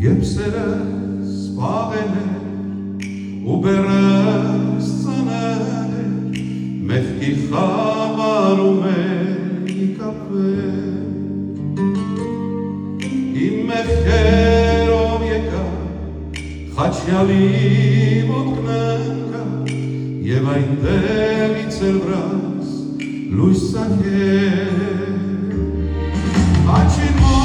Երբ սերս պաղել էր ու բեռս ծանել էր, մեղքի խավարում էի կապվել, իմ մեղքերով եկա, խաչյալի ոտքն ընկա, և այնտեղից էլ վրաս լույս ծագել, խաչին մոտ,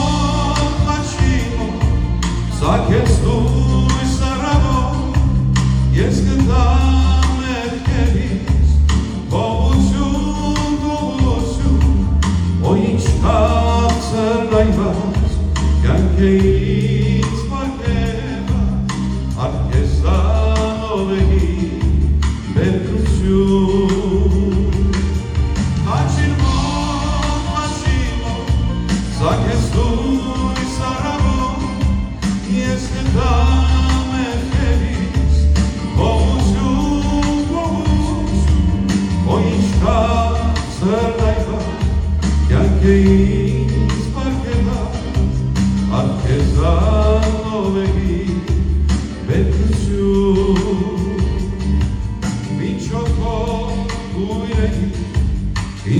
ծագեց լույս առավոտ, ես գտա մեղքերից գողություն, գողություն, օ ինչ քաղցր նայված, կյանք է ինձ պարգևած, արգեսանով էի բերկություն, խաչին մոտ, ծագեց լույս առավոտ, ես գտա մեղքերից գողություն, գողություն, օ ինչ քաղցր նայված, կյանք է ինձ պարգևած, արգեսանով էի բերկություն, մինչով քո կույրերի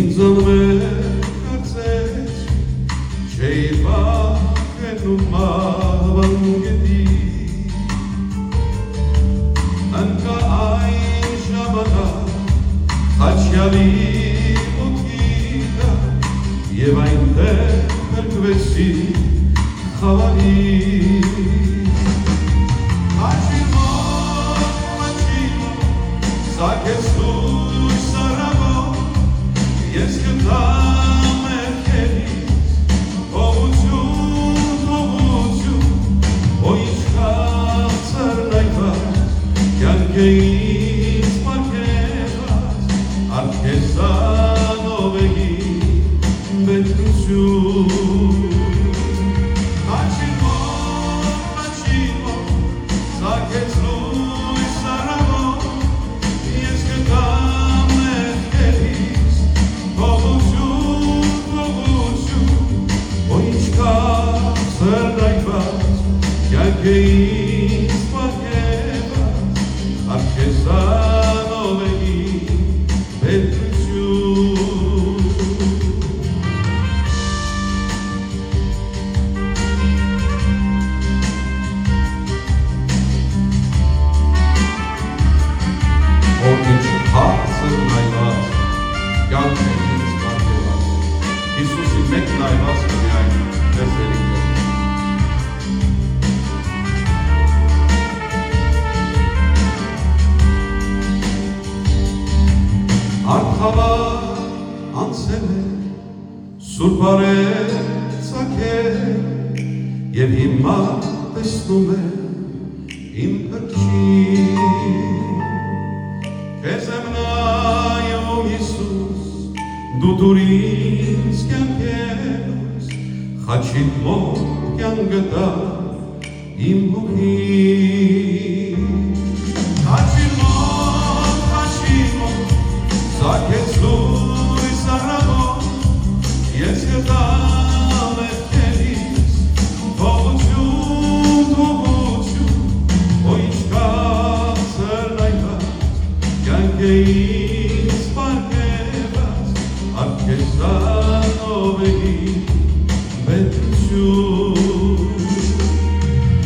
ինձ անմեղ կարծեց, չէի վախենում մահվան գետի, ընկա այն ժամանակ խաչյալի ոտքի տակ, և այնտեղ փրկվեցի խավարի, խաչի մոտ, ծագեց լույս առավոտ, ես գտա մեղքերից գողություն, գողություն, օ ինչ քաղցր նայված, կյանք է ինձ պարգևած, արգեսանով էի բերկություն, խաչին մոտ, ծագեց լույս առավոտ, ես գտա մեղքերից գողություն, գողություն, օ ինչ քաղցր նայված, կյանք է ինձ պարգևած, արգեսանով էի բերկություն, օ ինչ քաղցր նայված, կյանք է ինձ պարգևած, Հիսուսի մեկ նայված միայն մեզերի հետ, Արթավար անցել է, սուրբ արև ծագել, և հիմա տեսնում է իմ փրկիչ, քեզ եմ նայում Հիսուս, դու տուր ինձ կյանքերս, խաչիդ մոտ կյանք գտա իմ հոգին, խաչին մոտ, ծագեց լույս առավոտ, ես գտա մեղքերից գողություն, գողություն, օ ինչ քաղցր նայված, կյանք է ինձ պարգևած, արգեսանով էի բերկություն,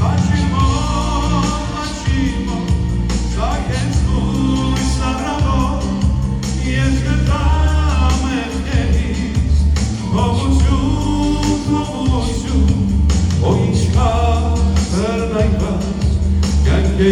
խաչին մոտ, ծագեց լույս առավոտ, ես գտա մեղքերից գողություն, գողություն, օ ինչ քաղցր նայված, կյանք է